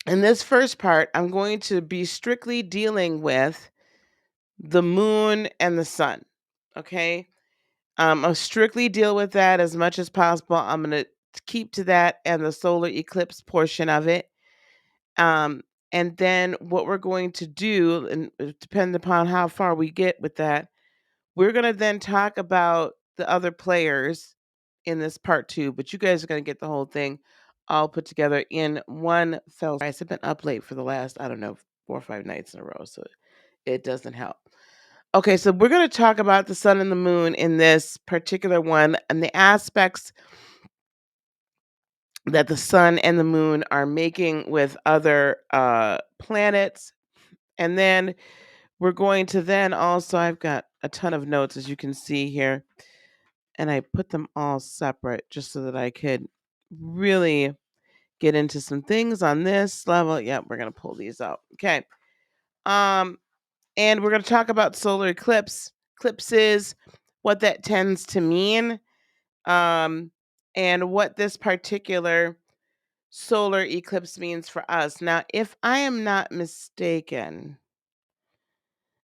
In this first part, I'm going to be strictly dealing with the moon and the sun. Okay. I'll strictly deal with that as much as possible. I'm going to keep to that and the solar eclipse portion of it. Um, and then what we're going to do, and depending upon how far we get with that, we're going to then talk about the other players in this part two. But you guys are going to get the whole thing all put together in one fell. Guys, I've been up late for the last, I don't know, 4 or 5 nights in a row, so it doesn't help. Okay, so we're going to talk about the sun and the moon in this particular one and the aspects that the sun and the moon are making with other planets. And then we're going to then also, I've got a ton of notes as you can see here, and I put them all separate just so that I could really get into some things on this level. Yep, we're going to pull these out. Okay. Um, and we're going to talk about solar eclipses, what that tends to mean, um, and what this particular solar eclipse means for us. Now, if I am not mistaken,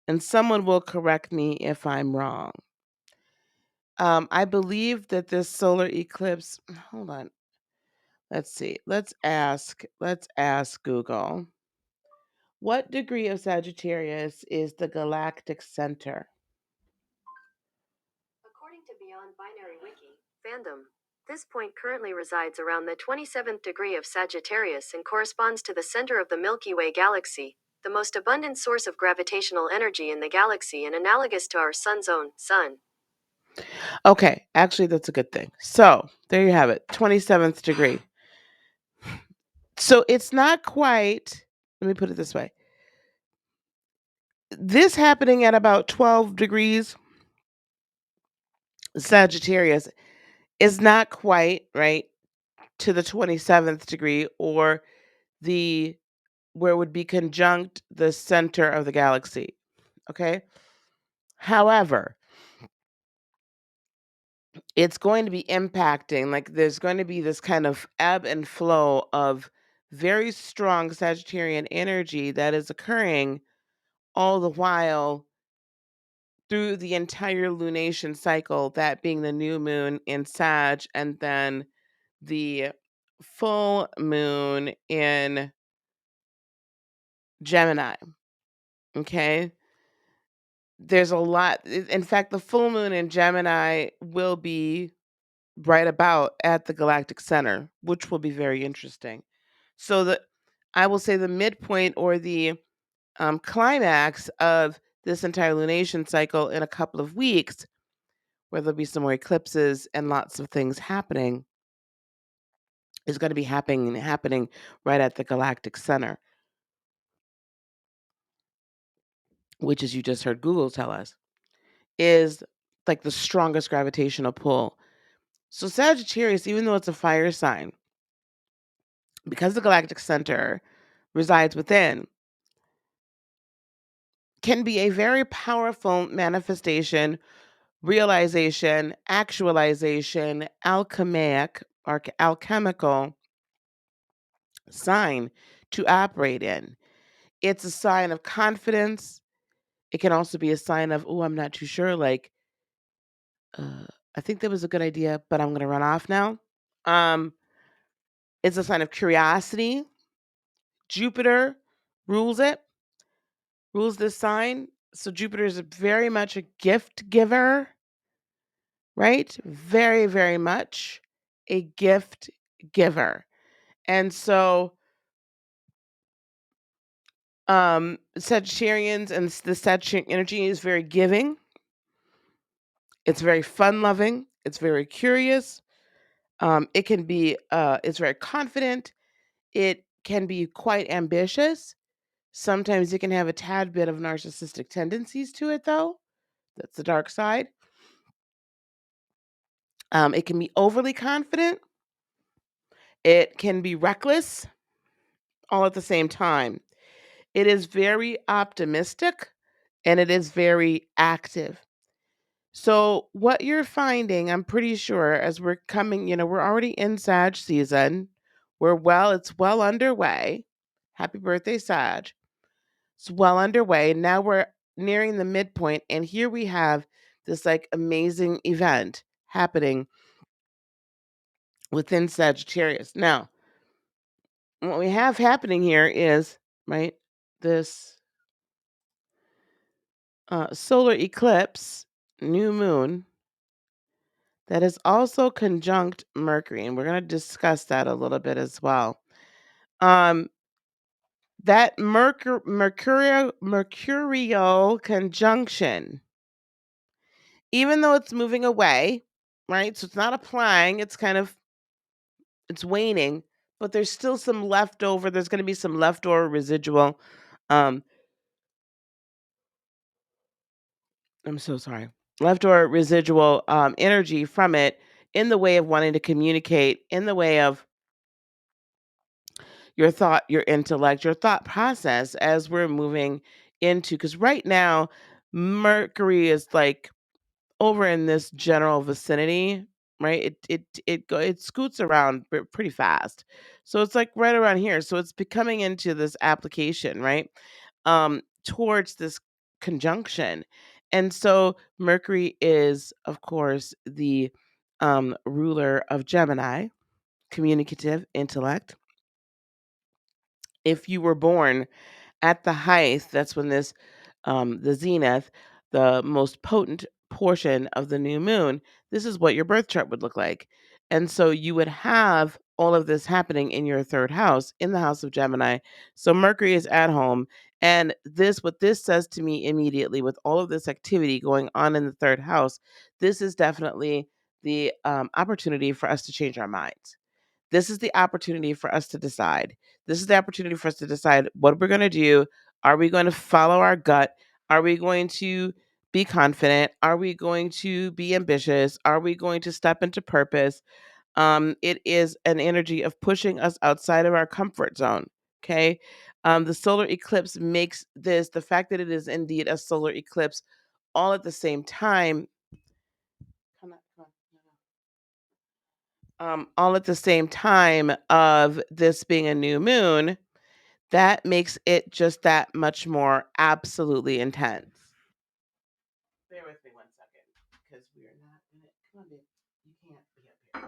and someone will correct me if I'm wrong, I believe that this solar eclipse, hold on, let's see, let's ask Google. What degree of Sagittarius is the galactic center? According to Beyond Binary Wiki, fandom, this point currently resides around the 27th degree of Sagittarius and corresponds to the center of the Milky Way galaxy, the most abundant source of gravitational energy in the galaxy and analogous to our sun's own sun. Okay, actually, that's a good thing. So there you have it, 27th degree. So it's not quite, let me put it this way. This happening at about 12 degrees Sagittarius is not quite right to the 27th degree or the where it would be conjunct the center of the galaxy. Okay. However, it's going to be impacting, like, there's going to be this kind of ebb and flow of very strong Sagittarian energy that is occurring all the while through the entire lunation cycle, that being the new moon in Sag and then the full moon in Gemini. Okay. There's a lot. In fact, the full moon in Gemini will be right about at the galactic center, which will be very interesting. So I will say the midpoint or the climax of this entire lunation cycle in a couple of weeks, where there'll be some more eclipses and lots of things happening, is going to be happening right at the galactic center, which, as you just heard Google tell us, is like the strongest gravitational pull. So Sagittarius, even though it's a fire sign, because the galactic center resides within, can be a very powerful manifestation, realization, actualization, alchemic or alchemical sign to operate in. It's a sign of confidence. It can also be a sign of, oh, I'm not too sure. Like, I think that was a good idea, but I'm going to run off now. Um, it's a sign of curiosity. Jupiter rules it, rules this sign. So Jupiter is very much a gift giver, right? Very, very much a gift giver. And so Sagittarians and the Sagittarian energy is very giving. It's very fun loving. It's very curious. It can be it's very confident. It can be quite ambitious. Sometimes it can have a tad bit of narcissistic tendencies to it, though. That's the dark side. It can be overly confident. It can be reckless all at the same time. It is very optimistic and it is very active. So, what you're finding, I'm pretty sure, as we're coming, we're already in Sag season. It's well underway. Happy birthday, Sag. It's well underway. Now we're nearing the midpoint, and here we have this like amazing event happening within Sagittarius. Now, what we have happening here is, right, this solar eclipse, new moon, that is also conjunct Mercury, and we're going to discuss that a little bit as well. Um, that mercurial conjunction, even though it's moving away, right? So it's not applying, it's waning, but there's still some leftover. There's going to be some leftover residual. Um, I'm so sorry. Leftover residual energy from it in the way of wanting to communicate, in the way of your thought, your intellect, your thought process as we're moving into, because right now, Mercury is like over in this general vicinity, right? It scoots around pretty fast. So it's like right around here. So it's becoming into this application, right? Towards this conjunction. And so Mercury is, of course, the ruler of Gemini, communicative intellect. If you were born at the height, that's when the zenith, the most potent portion of the new moon, this is what your birth chart would look like. And so you would have all of this happening in your third house, in the house of Gemini. So Mercury is at home. And what this says to me immediately, with all of this activity going on in the third house, this is definitely the opportunity for us to change our minds. This is the opportunity for us to decide. This is the opportunity for us to decide what we're going to do. Are we going to follow our gut? Are we going to be confident? Are we going to be ambitious? Are we going to step into purpose? It is an energy of pushing us outside of our comfort zone. Okay. The solar eclipse makes this, the fact that it is indeed a solar eclipse all at the same time. Come on, come on. All at the same time of this being a new moon, that makes it just that much more absolutely intense. Bear with me 1 second, because we are not in it. Come on, babe. You can't be up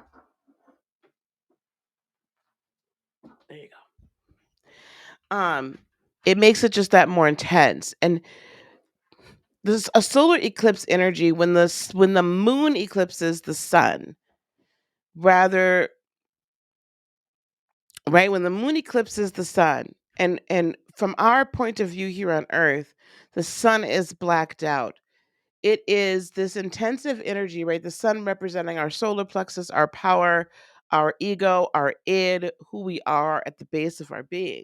here. There you go. It makes it just that more intense. And this a solar eclipse energy, when the moon eclipses the sun, rather, right, when the moon eclipses the sun, and from our point of view here on earth, the sun is blacked out. It is this intensive energy, right? The sun representing our solar plexus, our power, our ego, our id, who we are at the base of our being.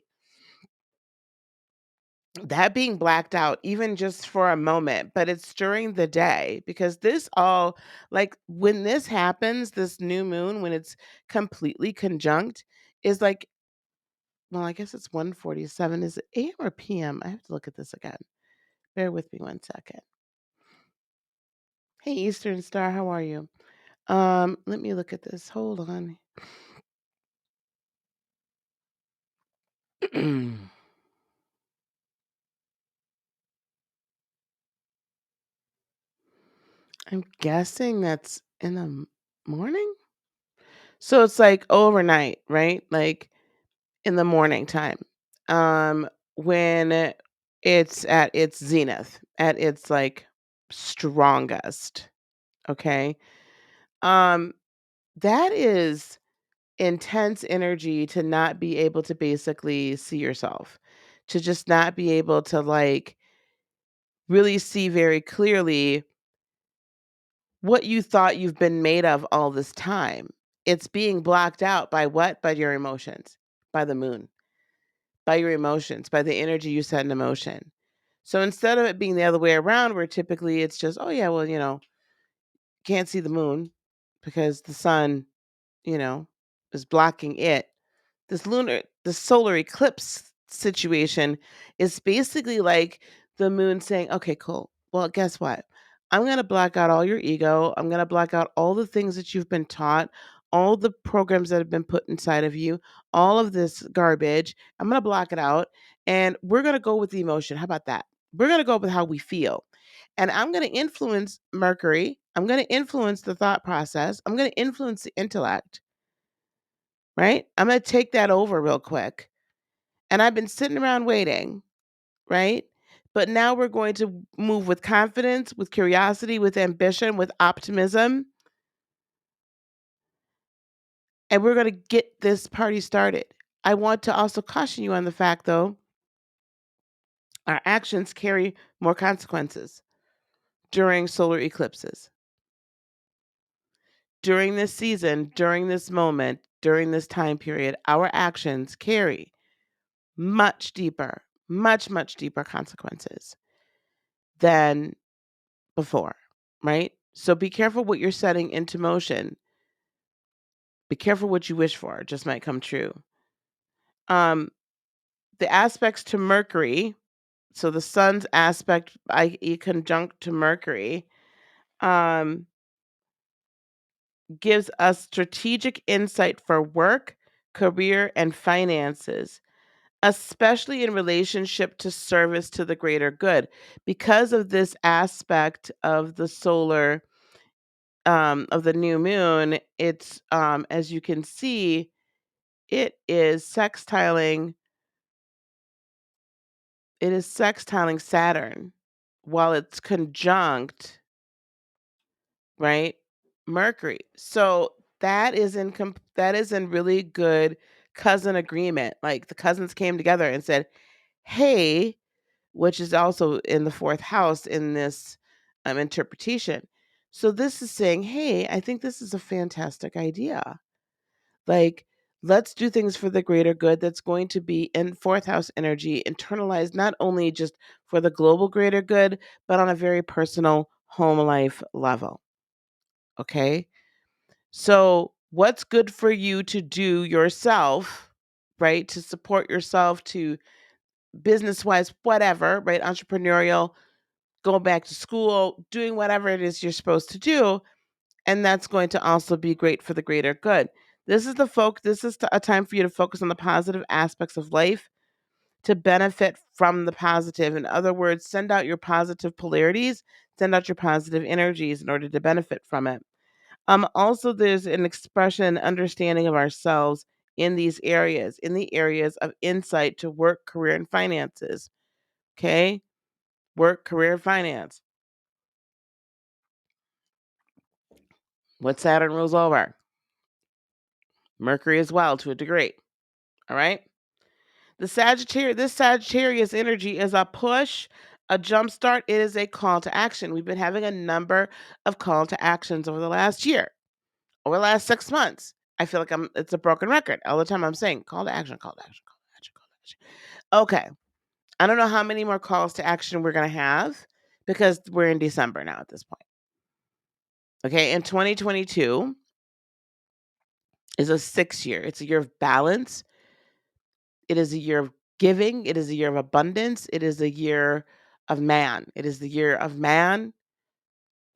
That being blacked out, even just for a moment, but it's during the day, because this all, like, when this happens, this new moon, when it's completely conjunct, is like, well, I guess it's 1:47. Is it AM or PM? I have to look at this again. Bear with me 1 second. Hey, Eastern Star, how are you? Let me look at this. Hold on. I'm guessing that's in the morning. So it's like overnight, right? Like in the morning time. Um, when it's at its zenith, at its like strongest. Okay. Um, that is intense energy to not be able to basically see yourself, to just not be able to like really see very clearly what you thought you've been made of all this time. It's being blocked out by what? By your emotions, by the moon, by your emotions, by the energy you set in motion. So instead of it being the other way around, where typically it's just, oh, yeah, well, can't see the moon because the sun, you know, is blocking it. The solar eclipse situation is basically like the moon saying, okay, cool. Well, guess what? I'm going to block out all your ego. I'm going to block out all the things that you've been taught, all the programs that have been put inside of you, all of this garbage. I'm going to block it out and we're going to go with the emotion. How about that? We're going to go with how we feel. And I'm going to influence Mercury. I'm going to influence the thought process. I'm going to influence the intellect, right? I'm going to take that over real quick. And I've been sitting around waiting, right? But now we're going to move with confidence, with curiosity, with ambition, with optimism. And we're going to get this party started. I want to also caution you on the fact, though, our actions carry more consequences during solar eclipses. During this season, during this moment, during this time period, our actions carry much deeper, much deeper consequences than before, right? So be careful what you're setting into motion. Be careful what you wish for. It just might come true. The aspects to Mercury, so the sun's aspect, i.e. conjunct to Mercury, um, gives us strategic insight for work, career, and finances, especially in relationship to service to the greater good. Because of this aspect of the solar, of the new moon, it's, as you can see, it is sextiling Saturn while it's conjunct, right, Mercury. So that is in really good cousin agreement. Like the cousins came together and said, "Hey," which is also in the fourth house in this interpretation. So this is saying, "Hey, I think this is a fantastic idea. Like, let's do things for the greater good that's going to be in fourth house energy, internalized not only just for the global greater good, but on a very personal home life level." Okay. So, what's good for you to do yourself, right? To support yourself, to business wise, whatever, right? Entrepreneurial, going back to school, doing whatever it is you're supposed to do. And that's going to also be great for the greater good. This is a time for you to focus on the positive aspects of life to benefit from the positive. In other words, send out your positive polarities, send out your positive energies in order to benefit from it. Also, there's an expression, understanding of ourselves in in the areas of insight to work, career, and finances. Okay? Work, career, finance. What Saturn rules over? Mercury as well, to a degree. All right? This Sagittarius energy is a push, a jumpstart. It is a call to action. We've been having a number of call to actions over the last year, over the last 6 months. I feel like it's a broken record. All the time I'm saying call to action, call to action, call to action, call to action. Okay. I don't know how many more calls to action we're going to have because we're in December now at this point. Okay. And 2022 is a 6 year. It's a year of balance. It is a year of giving. It is a year of abundance. It is a year of man. It is the year of man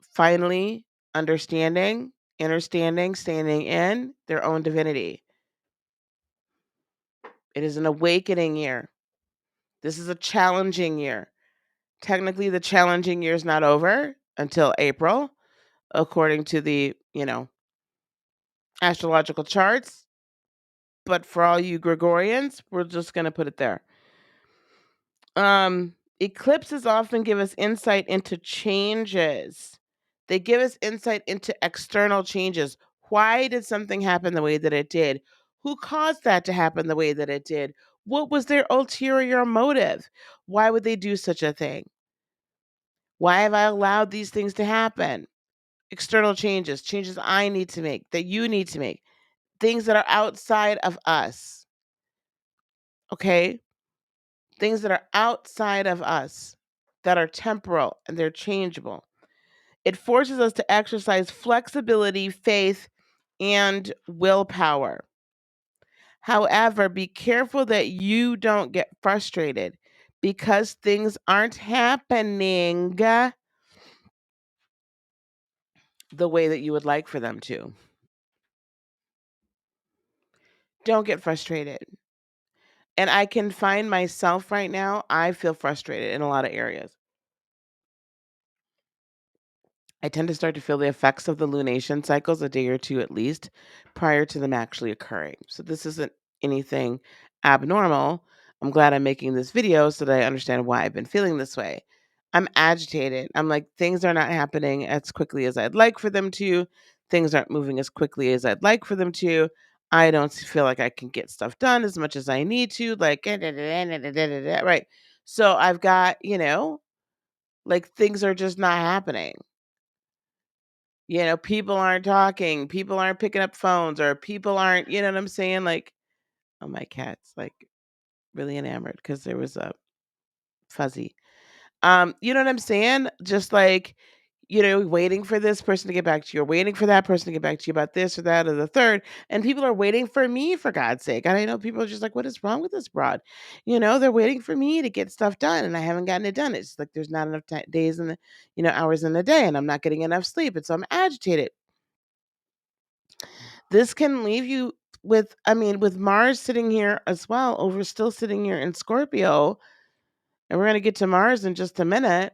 finally understanding, standing in their own divinity. It is an awakening year. This is a challenging year. Technically, the challenging year is not over until April, according to the, astrological charts. But for all you Gregorians, we're just going to put it there. Eclipses often give us insight into changes. They give us insight into external changes. Why did something happen the way that it did? Who caused that to happen the way that it did? What was their ulterior motive? Why would they do such a thing? Why have I allowed these things to happen? External changes, changes I need to make, that you need to make, things that are outside of us. Okay? Things that are outside of us, that are temporal and they're changeable. It forces us to exercise flexibility, faith, and willpower. However, be careful that you don't get frustrated because things aren't happening the way that you would like for them to. don't get frustrated. And I can find myself right now, I feel frustrated in a lot of areas. I tend to start to feel the effects of the lunation cycles a day or two at least prior to them actually occurring. So this isn't anything abnormal. I'm glad I'm making this video so that I understand why I've been feeling this way. I'm agitated. I'm like, things are not happening as quickly as I'd like for them to. Things aren't moving as quickly as I'd like for them to. I don't feel like I can get stuff done as much as I need to. Like, right. So I've got, like things are just not happening. People aren't talking, people aren't picking up phones, or people aren't, you know what I'm saying? Like, oh, my cat's like really enamored because there was a fuzzy. You know what I'm saying? Just like, waiting for this person to get back to you, or waiting for that person to get back to you about this or that or the third. And people are waiting for me, for God's sake. And I know people are just like, what is wrong with this broad? They're waiting for me to get stuff done and I haven't gotten it done. It's like there's not enough days in the, hours in the day, and I'm not getting enough sleep. And so I'm agitated. This can leave you with Mars sitting here as well, still sitting here in Scorpio, and we're gonna get to Mars in just a minute.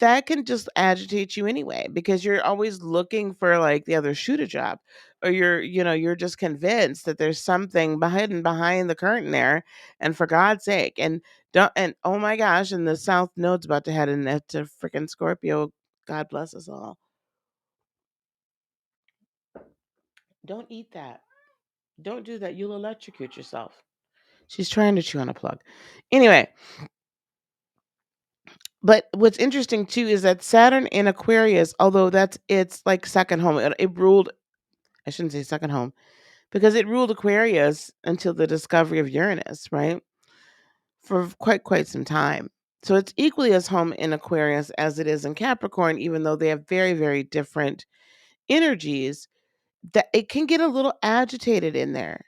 That can just agitate you anyway, because you're always looking for like the other shoe to drop, or you're just convinced that there's something behind the curtain there, and for God's sake, and don't and oh my gosh, and the South Node's about to head into freaking Scorpio. God bless us all. Don't eat that. Don't do that. You'll electrocute yourself. She's trying to chew on a plug. Anyway, but what's interesting too is that Saturn in Aquarius, although it's like second home, it ruled, I shouldn't say second home, because it ruled Aquarius until the discovery of Uranus, right? For quite some time. So it's equally as home in Aquarius as it is in Capricorn, even though they have very, very different energies, that it can get a little agitated in there.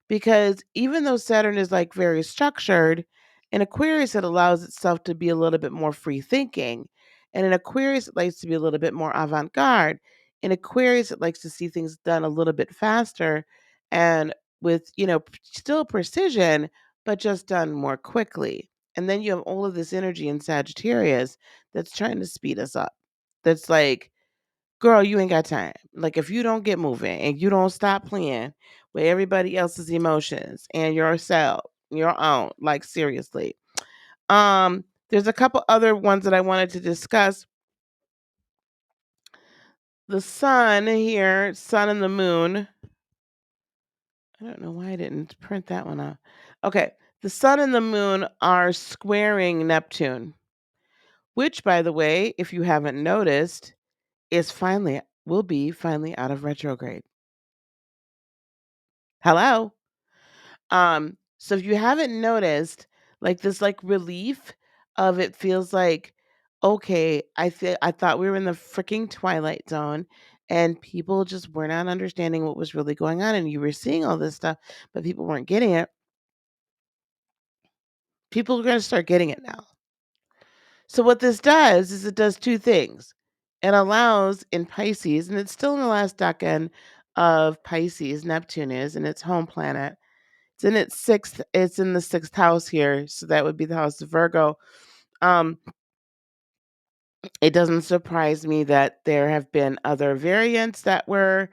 Because even though Saturn is like very structured, in Aquarius it allows itself to be a little bit more free thinking. And in Aquarius it likes to be a little bit more avant-garde. In Aquarius it likes to see things done a little bit faster and with, still precision, but just done more quickly. And then you have all of this energy in Sagittarius that's trying to speed us up. That's like, girl, you ain't got time. Like, if you don't get moving and you don't stop playing with everybody else's emotions and yourself, your own, like seriously. There's a couple other ones that I wanted to discuss. The sun here, sun and the moon. I don't know why I didn't print that one out. Okay, the sun and the moon are squaring Neptune, which, by the way, if you haven't noticed, will be finally out of retrograde. Hello. So if you haven't noticed, like this like relief of it feels like, okay, I thought we were in the freaking twilight zone and people just were not understanding what was really going on, and you were seeing all this stuff, but people weren't getting it. People are going to start getting it now. So what this does is it does two things. It allows in Pisces, and it's still in the last decan of Pisces, Neptune is, and its home planet. It's in the sixth house here, so that would be the house of Virgo. Um, it doesn't surprise me that there have been other variants that were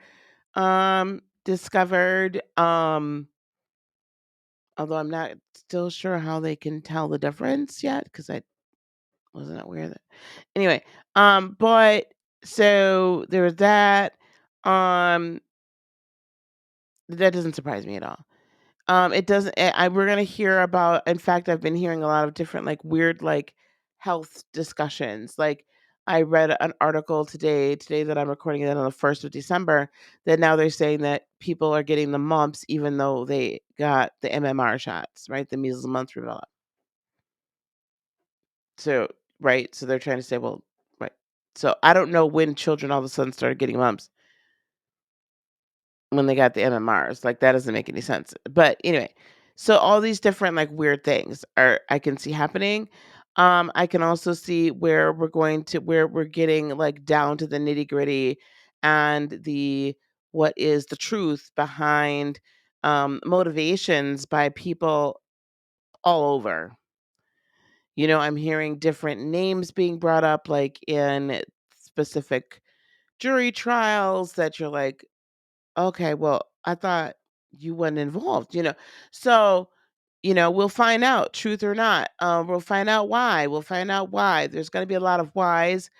discovered. Although I'm not still sure how they can tell the difference yet, because I wasn't aware that. Anyway, but so there's that. Um, that doesn't surprise me at all. It doesn't. We're gonna hear about. In fact, I've been hearing a lot of different like weird like health discussions. Like I read an article today that I'm recording it on the 1st of December, that now they're saying that people are getting the mumps even though they got the MMR shots, right? The measles, mumps, rubella. So right, so they're trying to say, well, right. So I don't know when children all of a sudden started getting mumps when they got the MMRs. Like, that doesn't make any sense. But anyway, so all these different like weird things I can see happening. I can also see where we're getting like down to the nitty-gritty and the what is the truth behind motivations by people all over. I'm hearing different names being brought up, like in specific jury trials, that you're like, okay, well, I thought you weren't involved, So, we'll find out, truth or not. We'll find out why. We'll find out why. There's going to be a lot of whys.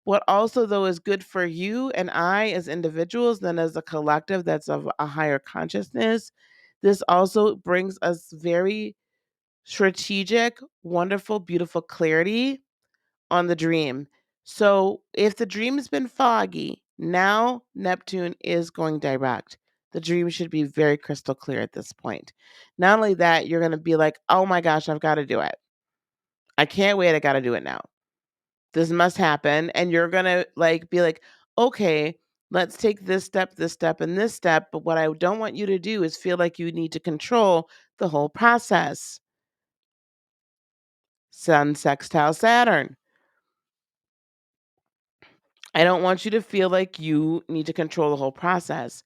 What also, though, is good for you and I as individuals, then as a collective that's of a higher consciousness, this also brings us very strategic, wonderful, beautiful clarity on the dream. So if the dream has been foggy, now Neptune is going direct. The dream should be very crystal clear at this point. Not only that, you're going to be like, oh my gosh, I've got to do it. I can't wait. I got to do it now. This must happen. And you're going to be like, okay, let's take this step, and this step. But what I don't want you to do is feel like you need to control the whole process. Sun sextile Saturn. I don't want you to feel like you need to control the whole process.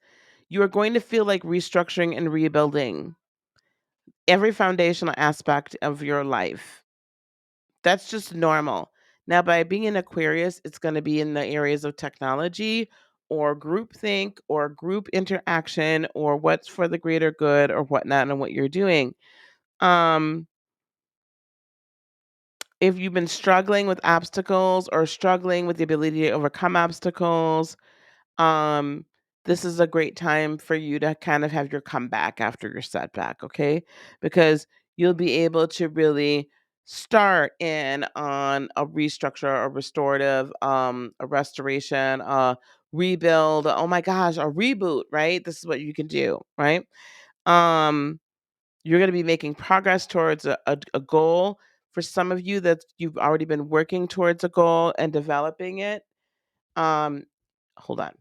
You are going to feel like restructuring and rebuilding every foundational aspect of your life. That's just normal. Now, by being an Aquarius, it's going to be in the areas of technology or groupthink or group interaction or what's for the greater good or whatnot and what you're doing. If you've been struggling with obstacles or struggling with the ability to overcome obstacles, um this is a great time for you to kind of have your comeback after your setback, okay? Because you'll be able to really start in on a restructure, a restorative, a restoration, a rebuild, oh my gosh, a reboot, right? This is what you can do, right? um you're going to be making progress towards a goal. For some of you, that you've already been working towards a goal and developing it. um Hold on.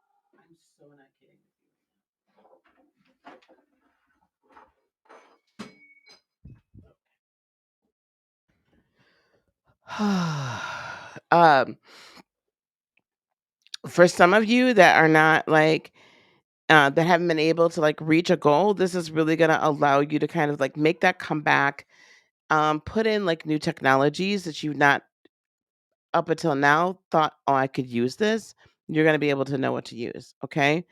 I'm so not kidding. um, for some of you that are not that haven't been able to reach a goal, this is really going to allow you to kind of make that comeback. Put in new technologies that you've not up until now thought, oh, I could use this. You're going to be able to know what to use. Okay.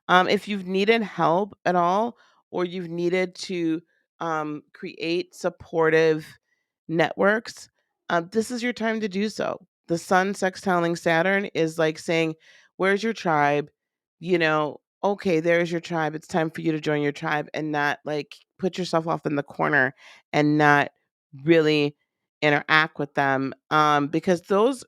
If you've needed help at all, or you've needed to create supportive networks, this is your time to do so. The sun sextiling Saturn is like saying, where's your tribe? Okay, there's your tribe. It's time for you to join your tribe and not put yourself off in the corner and not really interact with them, because those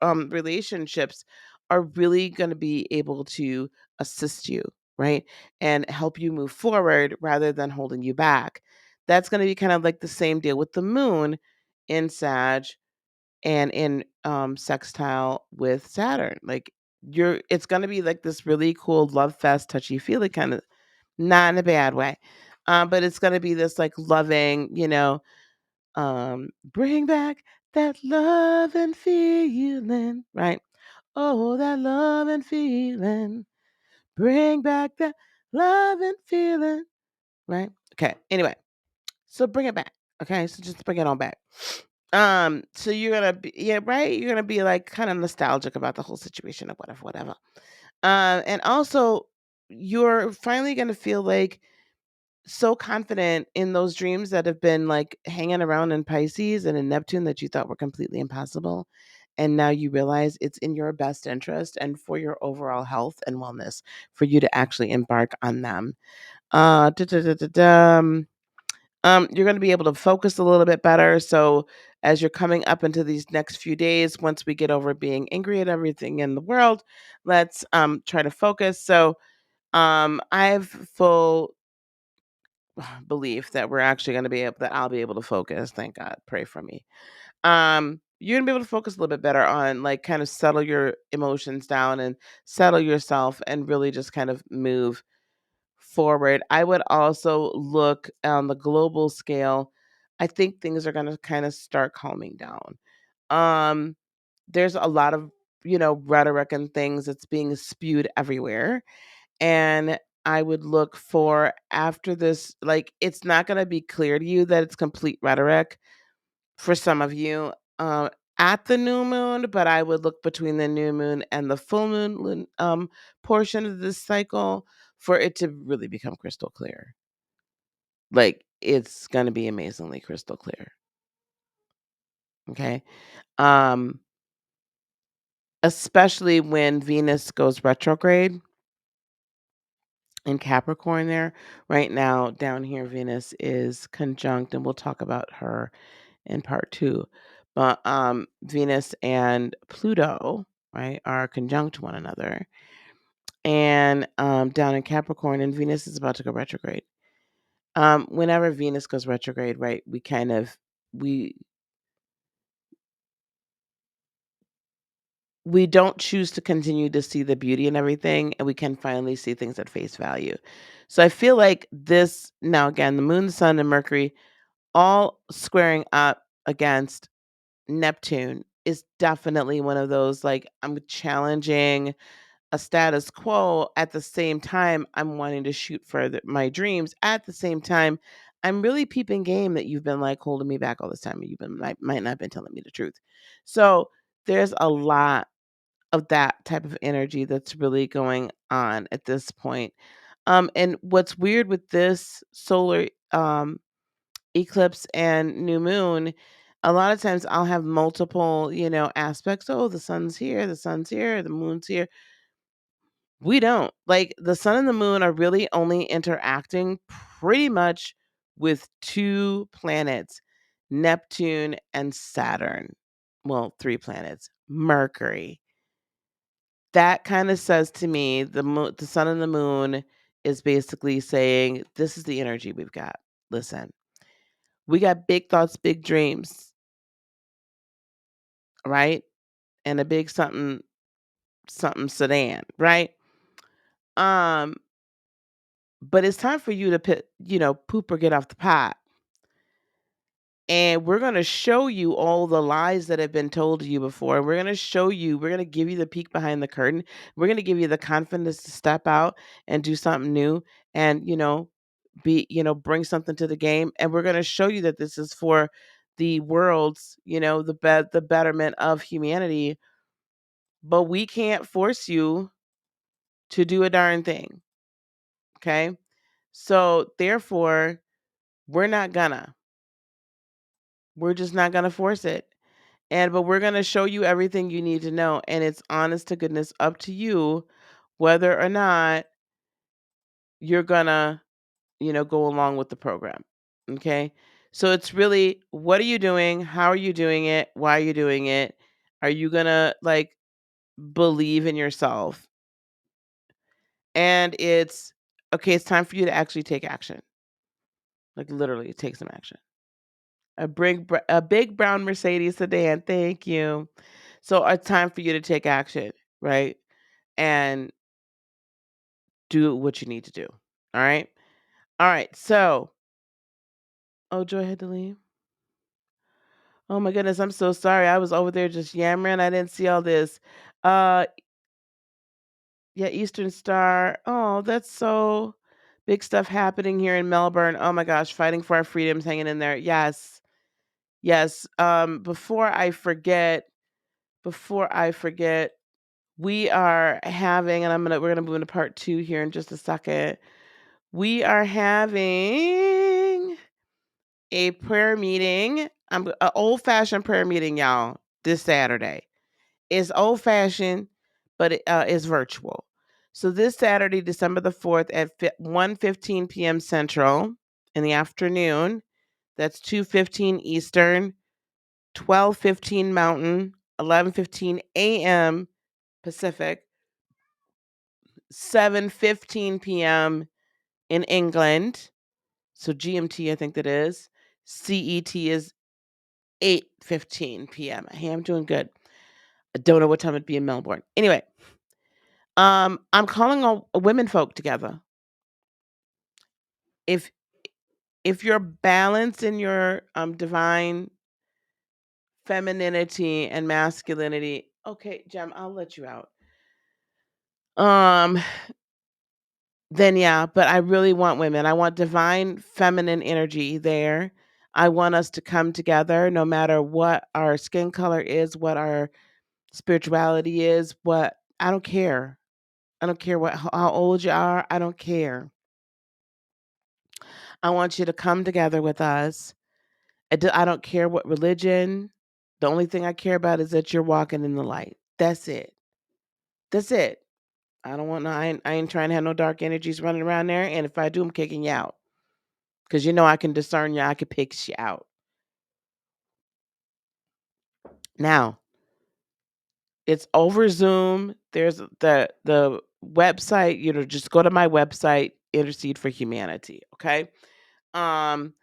relationships are really going to be able to assist you, right, and help you move forward rather than holding you back. That's going to be kind of like the same deal with the moon in Sag and in sextile with Saturn. It's going to be like this really cool love fest, touchy feely kind of, not in a bad way, but it's going to be this loving, bring back that love and feeling, right? Oh, that love and feeling. Bring back that love and feeling, right? Okay. Anyway, so bring it back. Okay, so just bring it on back. So you're gonna be, yeah, right. You're gonna be kind of nostalgic about the whole situation or whatever, whatever. And also you're finally gonna feel so confident in those dreams that have been hanging around in Pisces and in Neptune that you thought were completely impossible. And now you realize it's in your best interest and for your overall health and wellness for you to actually embark on them. Da, da, da, da, da. You're going to be able to focus a little bit better. So as you're coming up into these next few days, once we get over being angry at everything in the world, let's try to focus. So I have full belief that we're actually going to be able that I'll be able to focus. Thank God. Pray for me. You're going to be able to focus a little bit better on kind of settle your emotions down and settle yourself and really just kind of move forward. I would also look on the global scale. I think things are going to kind of start calming down. Um there's a lot of rhetoric and things that's being spewed everywhere, and I would look for after this, like, it's not going to be clear to you that it's complete rhetoric for some of you at the new moon, but I would look between the new moon and the full moon portion of this cycle for it to really become crystal clear. Like, it's going to be amazingly crystal clear. Okay. Um, especially when Venus goes retrograde in Capricorn there. Right now, down here, Venus is conjunct, and we'll talk about her in part 2. But Venus and Pluto, right, are conjunct one another. And down in Capricorn, and Venus is about to go retrograde. Whenever Venus goes retrograde, right, we don't choose to continue to see the beauty in everything, and we can finally see things at face value. So I feel like this, now again, the moon, the sun, and Mercury all squaring up against Neptune is definitely one of those, like, I'm challenging a status quo. At the same time, I'm wanting to shoot for my dreams. At the same time, I'm really peeping game that you've been, like, holding me back all this time. You've been, might not have been telling me the truth. So there's a lot of that type of energy that's really going on at this point. And what's weird with this solar eclipse and new moon, a lot of times I'll have multiple, aspects. Oh, the sun's here, the sun's here, the moon's here. We don't. Like, the sun and the moon are really only interacting pretty much with two planets, Neptune and Saturn. Well, three planets, Mercury. That kind of says to me the sun and the moon is basically saying, this is the energy we've got. Listen, we got big thoughts, big dreams, right? And a big something something sedan, right? Um, but it's time for you to poop or get off the pot. And we're going to show you all the lies that have been told to you before. We're going to show you, we're going to give you the peek behind the curtain. We're going to give you the confidence to step out and do something new and, bring something to the game. And we're going to show you that this is for the world's, the betterment of humanity. But we can't force you to do a darn thing. Okay. So therefore, we're not gonna. We're just not gonna force it. But we're gonna show you everything you need to know. And it's honest to goodness up to you whether or not you're gonna, go along with the program. Okay. So it's really, what are you doing? How are you doing it? Why are you doing it? Are you gonna, like, believe in yourself? And it's okay, it's time for you to actually take action. Like, literally take some action. A big brown Mercedes sedan, thank you. So it's time for you to take action, right? And do what you need to do. All right? All right. So, oh, Joy had to leave. Oh my goodness, I'm so sorry. I was over there just yammering. I didn't see all this. Uh yeah, Eastern Star. Oh, that's so big stuff happening here in Melbourne. Oh my gosh, fighting for our freedoms, hanging in there. Yes. Yes. Before I forget, we are having, and we're gonna move into part 2 here in just a second. We are having a prayer meeting. An old-fashioned prayer meeting, y'all, this Saturday. It's old-fashioned, but it's virtual. So this Saturday, December the 4th at 1:15 p.m. Central in the afternoon. That's 2:15 Eastern, 12:15 Mountain, 11:15 a.m. Pacific, 7:15 p.m. in England. So GMT, I think that is. CET is 8:15 p.m. Hey, I'm doing good. I don't know what time it'd be in Melbourne. Anyway, I'm calling all women folk together. If you're balanced in your divine femininity and masculinity, okay, Jem, I'll let you out. Um, then yeah, but I really want women. I want divine feminine energy there. I want us to come together no matter what our skin color is, what our spirituality is, what I don't care. I don't care how old you are. I don't care. I want you to come together with us. I don't care what religion. The only thing I care about is that you're walking in the light. That's it. That's it. I don't want no. I ain't trying to have no dark energies running around there. And if I do, I'm kicking you out because you know I can discern you. I can pick you out. Now it's over Zoom. There's the website. Just go to my website, Intercede for Humanity. Okay. Um,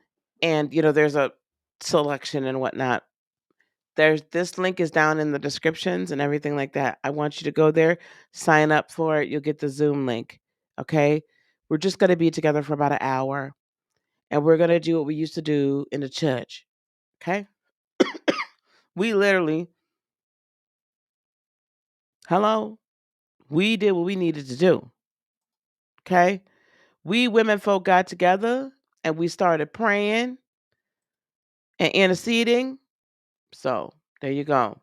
and there's a selection and whatnot. This link is down in the descriptions and everything like that. I want you to go there, sign up for it. You'll get the Zoom link. Okay. We're just going to be together for about an hour and we're going to do what we used to do in the church. Okay. We literally, hello, we did what we needed to do. Okay. We women folk got together and we started praying and interceding. So there you go.